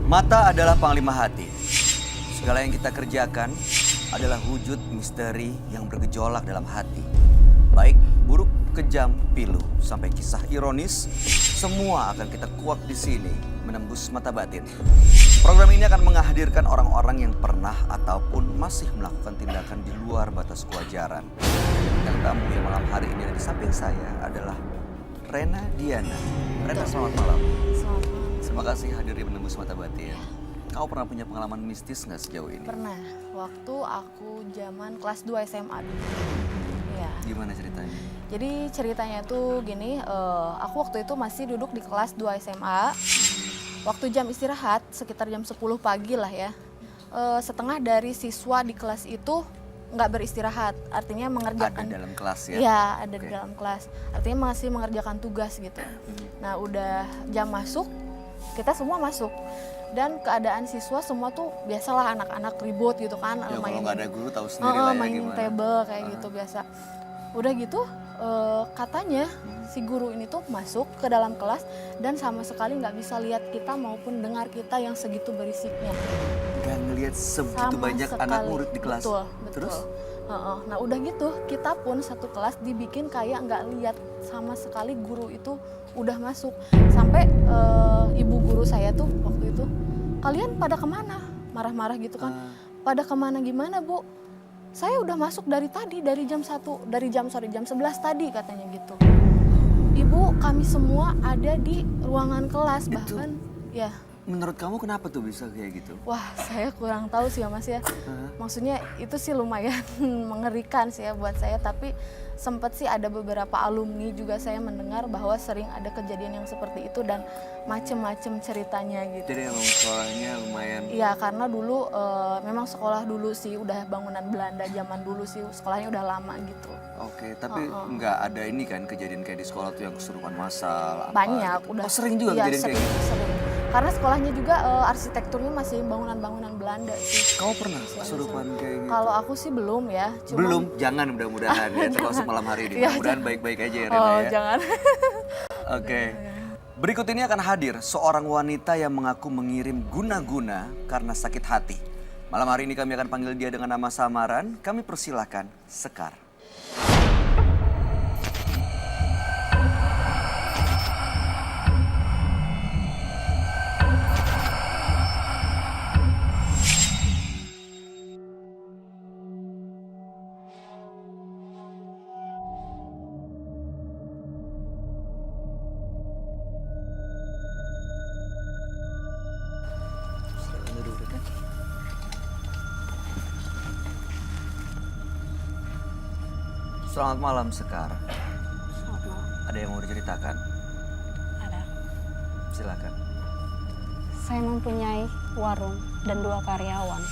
Mata adalah panglima hati. Segala yang kita kerjakan adalah wujud misteri yang bergejolak dalam hati. Baik, buruk, kejam, pilu, sampai kisah ironis, semua akan kita kuak di sini menembus mata batin. Program ini akan menghadirkan orang-orang yang pernah ataupun masih melakukan tindakan di luar batas kewajaran. Yang tamu yang malam hari ini ada di samping saya adalah Rena Diana. Rena, selamat malam. Selamat malam. Terima kasih hadir di menembus mata batin. Kau pernah punya pengalaman mistis nggak sejauh ini? Pernah, waktu aku zaman kelas 2 SMA dulu. Ya. Gimana ceritanya? Jadi ceritanya tuh gini, aku waktu itu masih duduk di kelas 2 SMA. Waktu jam istirahat, sekitar jam 10 pagi lah ya. Setengah dari siswa di kelas itu nggak beristirahat, artinya mengerjakan. Ada dalam kelas ya? Iya, ada di dalam kelas. Artinya masih mengerjakan tugas gitu. Nah, udah jam masuk, kita semua masuk. Dan keadaan siswa semua tuh biasalah anak-anak ribut gitu kan. Ya kalau nggak ada guru tahu sendiri lah ya mainin gimana. table kayak gitu biasa. Udah gitu katanya si guru ini tuh masuk ke dalam kelas dan sama sekali nggak bisa lihat kita maupun dengar kita yang segitu berisiknya. Gak ngelihat sebegitu Sama banyak sekali. anak murid di kelas. Betul, Terus? betul. Nah udah gitu kita pun satu kelas dibikin kayak nggak lihat sama sekali guru itu udah masuk. Sampai ibu guru saya tuh waktu itu, kalian pada kemana? Marah-marah gitu kan. Pada kemana gimana Bu? Saya udah masuk dari tadi, dari jam 11 tadi katanya gitu. Ibu, kami semua ada di ruangan kelas bahkan ya. Menurut kamu kenapa tuh bisa kayak gitu? Wah, saya kurang tahu sih ya Mas ya. Maksudnya itu sih lumayan mengerikan sih ya buat saya, tapi sempat sih ada beberapa alumni juga saya mendengar bahwa sering ada kejadian yang seperti itu dan macem-macem ceritanya gitu. Jadi emang sekolahnya lumayan. Iya, karena dulu memang sekolah dulu sih udah bangunan Belanda zaman dulu sih, sekolahnya udah lama gitu. Oke, tapi nggak ada ini kan kejadian kayak di sekolah tuh yang kesurupan massal apa Banyak, gitu. udah. Oh, sering juga Iya, kejadian kayak gitu? sering. Karena sekolahnya juga arsitekturnya masih bangunan-bangunan Belanda sih. Kamu pernah kesurupan kayak gitu? Kalau aku sih belum ya. Cuman, Belum, jangan mudah-mudahan ya termasuk malam hari ini. Iya, Mudah-mudahan baik-baik aja ya Rena Oh, ya. jangan. Oke. Berikut ini akan hadir seorang wanita yang mengaku mengirim guna-guna karena sakit hati. Malam hari ini kami akan panggil dia dengan nama samaran. Kami persilahkan Sekar. Selamat malam Sekar. Selamat malam. Ada yang mau diceritakan? Ada. Silakan. Saya mempunyai warung dan 2 karyawan.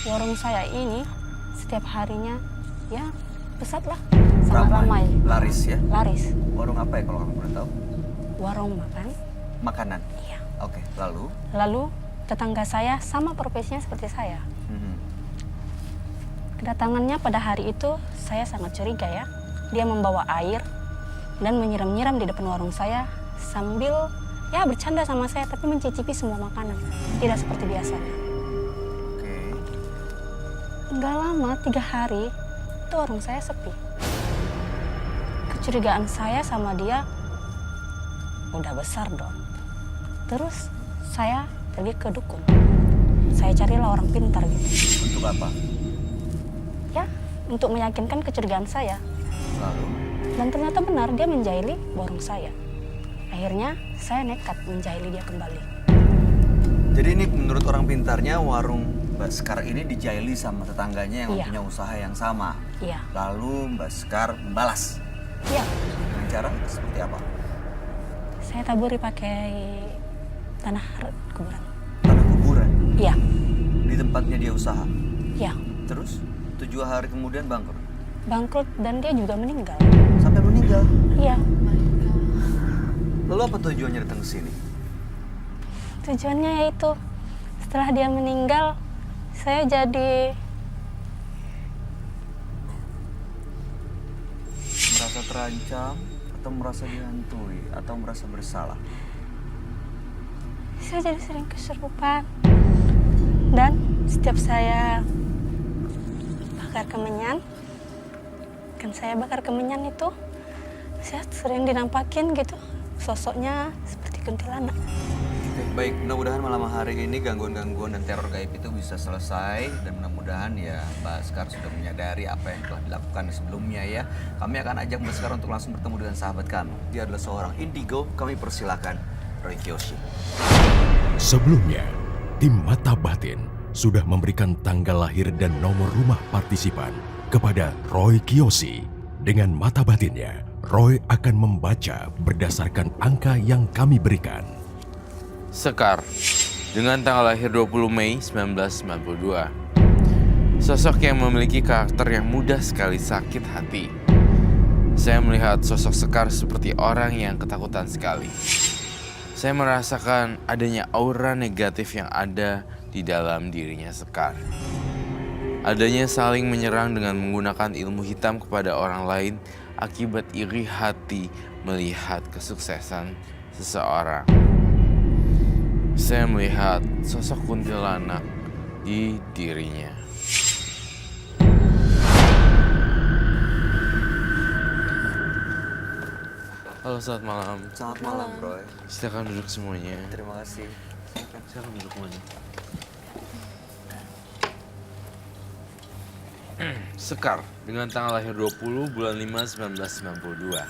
Warung saya ini setiap harinya ya pesat lah, sangat ramai. Laris ya? Laris. Warung apa ya kalau kamu boleh tahu? Warung makan. Makanan. Iya. Oke, lalu? Lalu tetangga saya sama profesinya seperti saya. Kedatangannya pada hari itu saya sangat curiga ya. Dia membawa air dan menyiram-nyiram di depan warung saya sambil ya bercanda sama saya tapi mencicipi semua makanan. Tidak seperti biasanya. Oke. Nggak lama, 3 hari, itu warung saya sepi. Kecurigaan saya sama dia udah besar dong. Terus saya pergi ke dukun. Saya carilah orang pintar gitu. Untuk apa? Ya, untuk meyakinkan kecurigaan saya. Lalu? Dan ternyata benar, dia menjahili warung saya. Akhirnya saya nekat menjahili dia kembali. Jadi ini menurut orang pintarnya warung Mbak Sekar ini dijahili sama tetangganya yang Iya. punya usaha yang sama. Iya. Lalu Mbak Sekar membalas. Iya, Dengan cara seperti apa? saya taburi pakai tanah kuburan. Tanah kuburan. Iya, Di tempatnya dia usaha. iya. Terus 7 hari kemudian bangkrut. Bangkrut dan dia juga meninggal. Sampai meninggal. Iya. Lalu apa tujuannya datang ke sini? Tujuannya yaitu setelah dia meninggal, saya jadi Merasa terancam atau merasa dihantui atau merasa bersalah? saya jadi sering kesurupan. Dan setiap saya bakar kemenyan, kan saya bakar kemenyan itu, saya sering dinampakin gitu, sosoknya seperti kuntilanak. Oke, baik, mudah-mudahan malam hari ini gangguan-gangguan dan teror gaib itu bisa selesai. Dan mudah-mudahan ya Mbak Sekar sudah menyadari apa yang telah dilakukan sebelumnya ya. Kami akan ajak Mbak Sekar untuk langsung bertemu dengan sahabat kami. Dia adalah seorang indigo, kami persilakan Roy Kiyoshi. Sebelumnya, tim Mata Batin sudah memberikan tanggal lahir dan nomor rumah partisipan kepada Roy Kiyoshi. Dengan mata batinnya, Roy akan membaca berdasarkan angka yang kami berikan. Sekar, dengan tanggal lahir 20 Mei 1992. Sosok yang memiliki karakter yang mudah sekali sakit hati. Saya melihat sosok Sekar seperti orang yang ketakutan sekali. Saya merasakan adanya aura negatif yang ada di dalam dirinya Sekar. Adanya saling menyerang dengan menggunakan ilmu hitam kepada orang lain akibat iri hati melihat kesuksesan seseorang. Saya melihat sosok kuntilanak di dirinya. Halo, selamat malam. Selamat malam, Roy. Silakan duduk semuanya. Terima kasih. Silakan duduk semuanya. Sekar, dengan tanggal lahir 20 bulan 5 1992.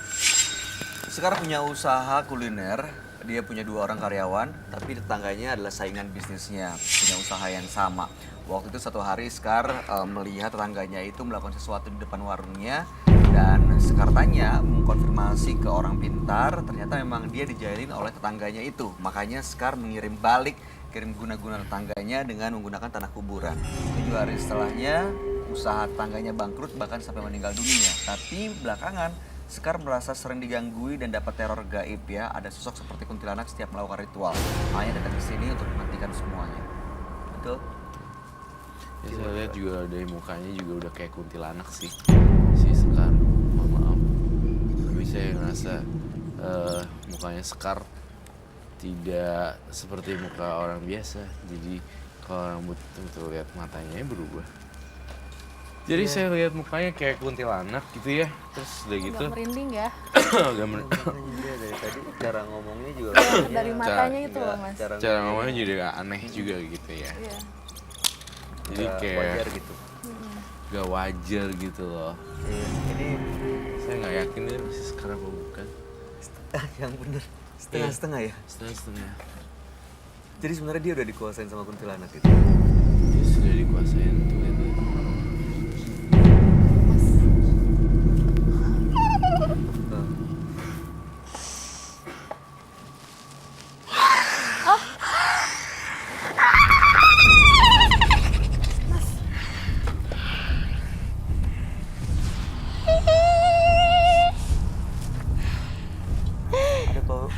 Sekar punya usaha kuliner. Dia punya 2 orang karyawan, tapi tetangganya adalah saingan bisnisnya, punya usaha yang sama. Waktu itu satu hari Sekar melihat tetangganya itu melakukan sesuatu di depan warungnya, dan Sekar tanya, mengkonfirmasi ke orang pintar, ternyata memang dia dijailin oleh tetangganya itu. Makanya Sekar mengirim balik, kirim guna-guna tetangganya dengan menggunakan tanah kuburan. 7 hari setelahnya, usaha tetangganya bangkrut bahkan sampai meninggal dunia. Tapi belakangan Sekar merasa sering diganggui dan dapat teror gaib ya. Ada sosok seperti kuntilanak setiap melakukan ritual. Makanya datang ke sini untuk menghentikan semuanya. Betul? Ya, saya lihat juga dari mukanya juga udah kayak kuntilanak sih, si Sekar. Mohon maaf. Tapi saya ngerasa mukanya Sekar tidak seperti muka orang biasa. Jadi kalau orang betul-betul lihat matanya berubah. Jadi saya lihat mukanya kayak kuntilanak gitu ya. Terus udah gitu. Agak merinding ya. Agak Dia dari tadi cara ngomongnya juga Dari matanya itu loh, Mas. cara ngomongnya juga aneh juga gitu ya. Iya. Jadi nggak kayak wajar gitu. gak wajar gitu loh. Iya, ini Saya nggak yakin dia masih Sekar apa bukan. yang bener setengah-setengah ya. Setengah-setengah. Jadi sebenarnya dia udah dikuasain sama kuntilanak gitu. Dia sudah dikuasain tuh itu. Ada bau.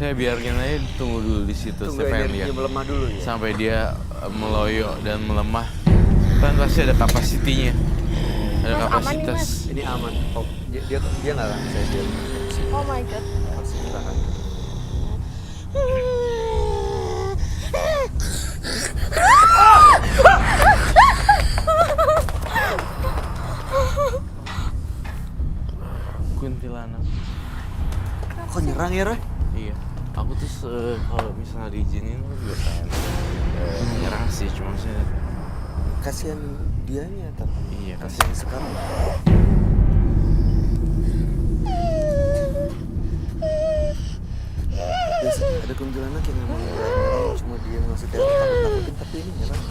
Saya biarkan aja tunggu dulu di situ. Tunggu Saya pengen energinya lihat melemah dulu ya. sampai dia meloyo dan melemah. Kan pasti ada kapasitinya, ada Mas, aman nih, kapasitas. Ini aman. Oh, dia nggak akan saya biar. Oh my god. Masih tahan. Kuntilanak. Kok nyerang ya, Roy? Iya. Aku tuh kalau misalnya diizinin aku juga pengen nyerang sih, cuma saya Kasihan dianya tapi. iya Kasihan sekarang. Biasanya ada kuntilanak yang memang nggak nyerang, cuma dia ngasih teror takut-takutin, tapi ini nyerang.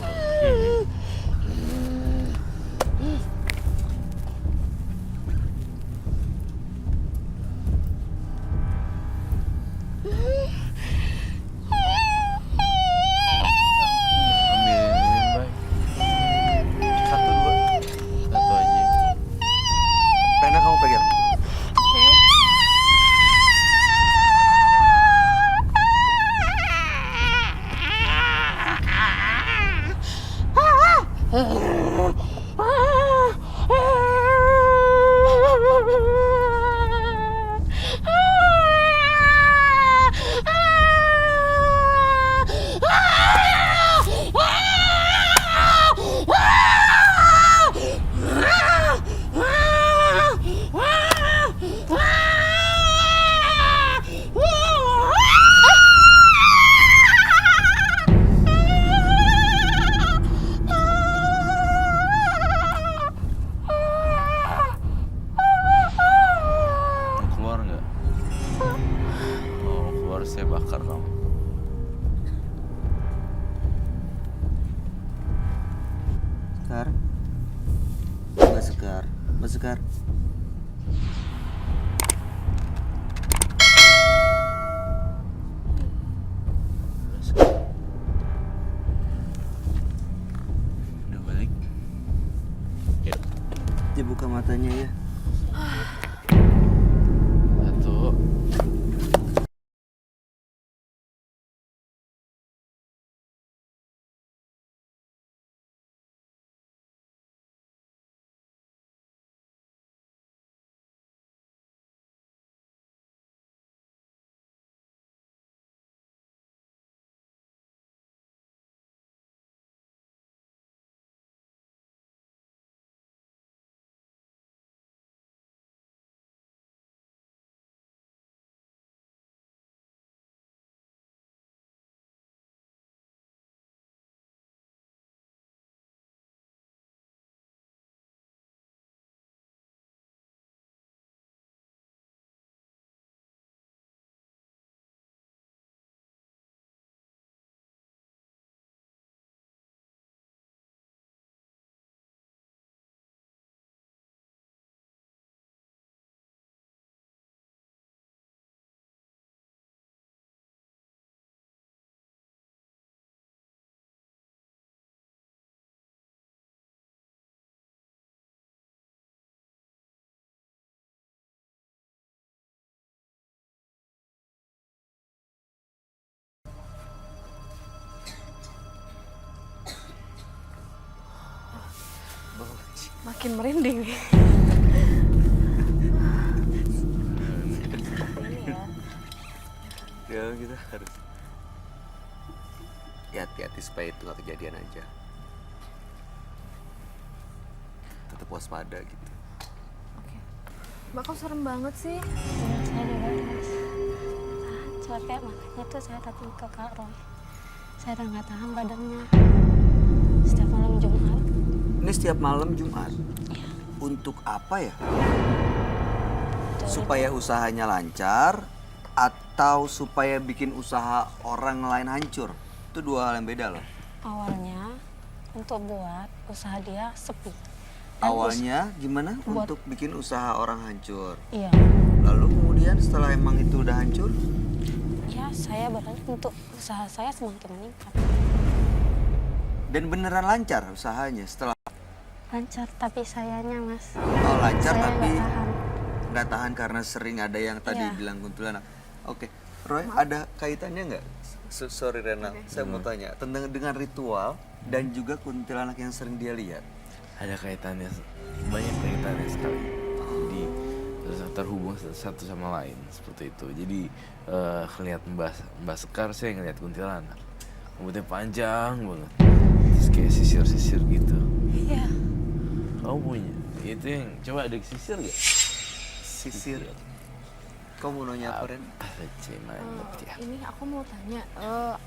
ambilin baik. 1, 2. Satu aja. Rena kamu pegang. Mau keluar nggak? Mau keluar saya bakar kamu. Sekar. Mbak Sekar. Mbak Sekar. Udah balik? Yuk. Dibuka matanya ya. Satu. Makin merinding nih. Ya kita harus hati-hati supaya itu nggak kejadian aja. Tetap waspada gitu. Oke. Mbak kok serem banget sih. Saya juga mas capek, makanya tuh saya datang ke Kak Roy. Saya udah nggak tahan badannya. Setiap malam Jumat. Ini setiap malam Jumat. Ya. Untuk apa ya? Betul. Supaya usahanya lancar atau supaya bikin usaha orang lain hancur? Itu dua hal yang beda loh. Awalnya untuk buat usaha dia sepi. Dan Awalnya gimana buat- untuk bikin usaha orang hancur? Iya. Lalu kemudian setelah emang itu udah hancur, Ya, saya berharap untuk usaha saya semakin meningkat. dan beneran lancar usahanya setelah Lancar, tapi sayanya mas, lancar saya tapi nggak tahan. nggak tahan karena sering ada yang tadi Iya. bilang kuntilanak. Oke, Roy, ada kaitannya nggak? Sorry Rena, saya mau tanya tentang dengan ritual dan juga kuntilanak yang sering dia lihat. Ada kaitannya, banyak kaitannya sekali. Jadi terhubung satu sama lain seperti itu. Jadi ngeliat Mbak Sekar, saya ngeliat kuntilanak. Rambutnya panjang banget, terus kayak sisir-sisir gitu. Iya. Kamu punya itu yang coba ada sisir gak? Sisir. Kamu mau nanya apa, Ren? Mantap ya. Ini aku mau tanya,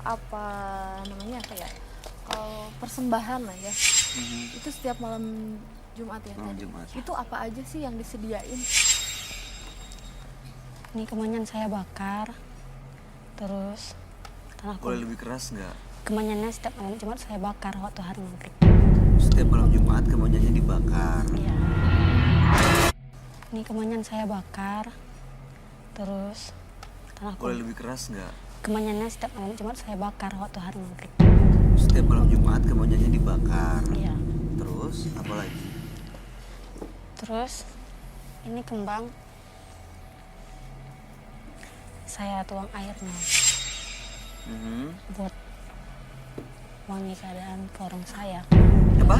apa namanya kayak kalau persembahan lah ya, itu setiap malam Jumat ya Malam tadi. Jumat. Itu apa aja sih yang disediain? Ini kemenyan saya bakar, terus tanah Boleh lebih keras nggak? kemenyannya setiap malam Jumat saya bakar waktu hari maghrib. Setiap malam Jumat kemenyannya dibakar. Iya. Ini kemenyan saya bakar, terus tanah Boleh lebih keras nggak? kemenyannya setiap malam Jumat saya bakar waktu hari maghrib. Setiap malam Jumat kemenyannya dibakar. Iya. Terus apa lagi? Terus ini kembang saya tuang airnya Mhm. buat wangi keadaan ke orang saya. Apa?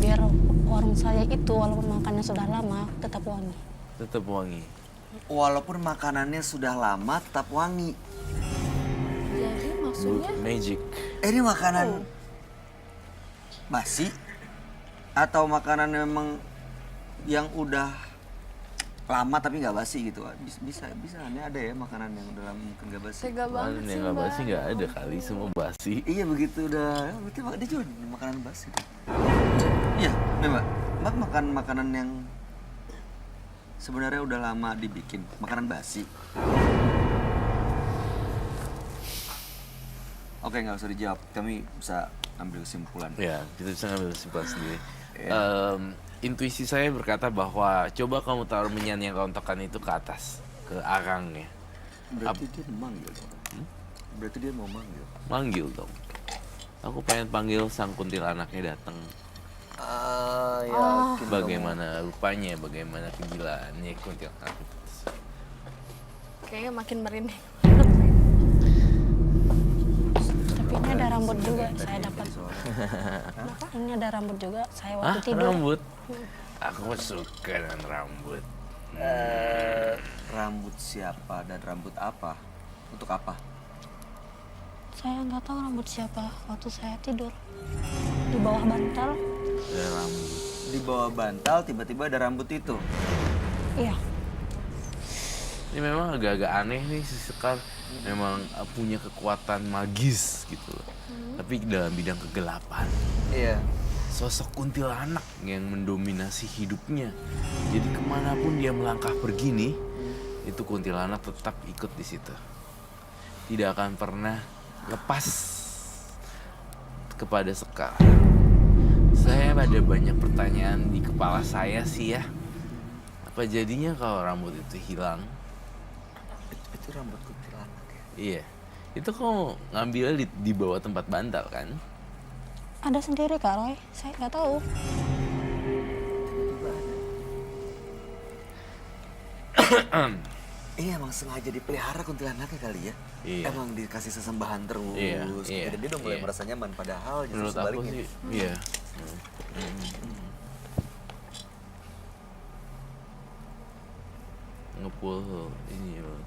Biar warung saya itu walaupun makannya sudah lama tetap wangi. Tetap wangi. Walaupun makanannya sudah lama tetap wangi. Jadi maksudnya Magic. Ini makanan basi atau makanan memang yang udah lama tapi nggak basi gitu? Bisa ini ada ya makanan yang udah lama mungkin nggak basi. tega banget Makanan sih yang nggak Mbak. basi nggak ada kali, semua basi. Iya begitu udah, berarti dia juga makanan basi. Iya, nih Mbak. Mbak makan makanan yang sebenarnya udah lama dibikin, makanan basi. Oke, nggak usah dijawab. Kami bisa ambil kesimpulan. Ya, kita bisa ngambil kesimpulan sendiri. Iya. Intuisi saya berkata bahwa coba kamu taruh menyan yang rontokan itu ke atas, ke arangnya. Berarti dia memanggil dong. Berarti dia mau manggil. Manggil dong. Aku pengen panggil sang kuntilanaknya datang. Yakin Bagaimana rupanya, bagaimana kegilaannya kuntilanak itu. Kayaknya makin merinding. Tapi ini ada rambut juga saya dapat. Ini ada rambut juga saya waktu Hah? tidur. Rambut? Aku suka dengan rambut. Rambut siapa dan rambut apa? Untuk apa? Saya nggak tahu rambut siapa waktu saya tidur di bawah bantal. Ada rambut. Di bawah bantal tiba-tiba ada rambut itu. Iya. Ini memang agak-agak aneh nih si Sekar. Memang punya kekuatan magis gitu loh. Tapi dalam bidang kegelapan. Iya. Sosok kuntilanak yang mendominasi hidupnya. Jadi kemanapun dia melangkah pergi nih, itu kuntilanak tetap ikut di situ. Tidak akan pernah lepas kepada Sekar. Saya ada banyak pertanyaan di kepala saya sih ya. Apa jadinya kalau rambut itu hilang? Itu rambut kuntilanak ya. Iya. Itu kamu ngambilnya di bawah tempat bantal kan? Ada sendiri Kak Roy, saya nggak tahu. Iya emang sengaja dipelihara kuntilanaknya kali ya. Iya. Emang dikasih sesembahan terus. Iya, gitu. iya, Dan dia udah mulai iya. merasa nyaman padahal justru Menurut aku sebaliknya. sih, iya. Ngepul ini loh.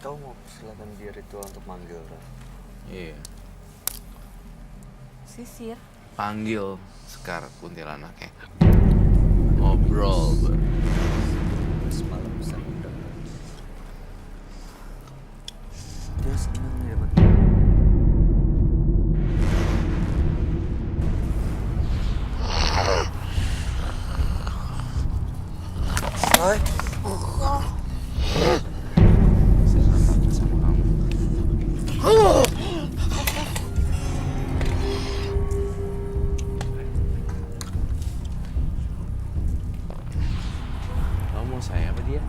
Kau mau silakan dia ritual untuk manggil Ron. Iya. Sisir. Panggil Sekar kuntilanaknya. Ngobrol. Semalam bisa undang. Dia seneng ya Pak. Roy. Saya katakan sama kamu. Kamu mau saya apa dia?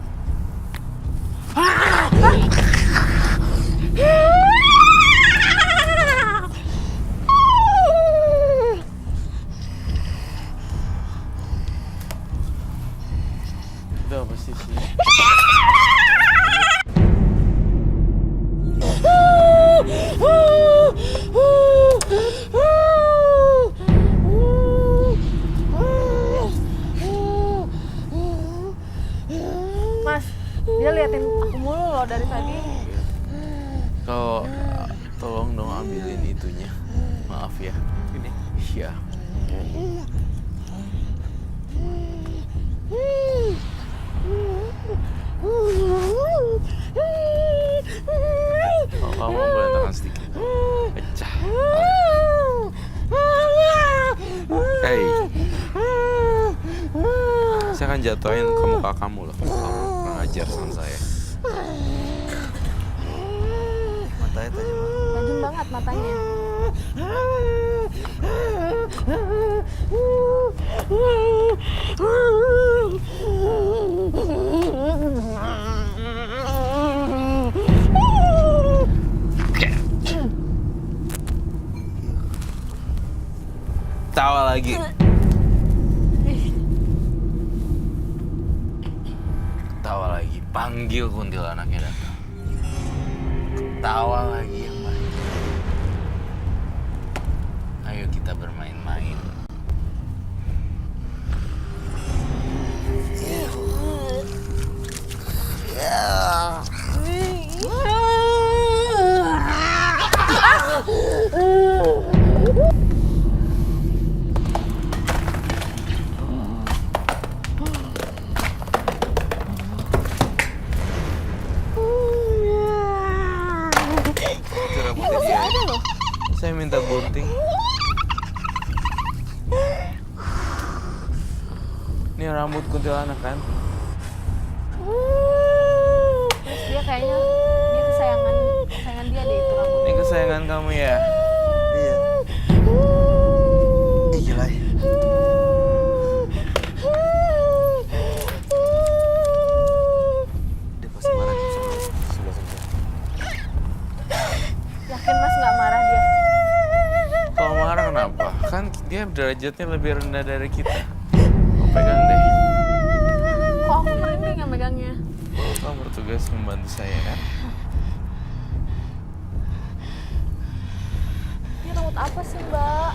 Itu apa sih? Mas, dia liatin aku mulu loh dari tadi. Kalau tolong dong ambilin itunya. Maaf ya. Ini. Iya. Kalau kamu boleh tekan sedikit. Pecah. Hey. Saya akan jatuhin ke muka kamu loh. Kamu kurang ajar sama saya. Matanya tajam. Tajam banget matanya. Tawa lagi. Tawa lagi. Panggil kuntilanaknya datang. Tawa lagi yang banyak. rambut Masih dia. ada loh. Saya minta gunting. Ini rambut kuntilanak kan? Terus dia kayaknya dia kesayangan dia deh itu rambut. Ini kesayangan kamu ya? Iya. Ih, gila ya. Dia pasti marah nih sama sebelah sana. Yakin Mas nggak marah dia? Kalau marah kenapa? Kan dia derajatnya lebih rendah dari kita. Kau pegang deh. Kok aku merinding ya megangnya? Kamu bertugas membantu saya kan? Ini rambut apa sih Mbak?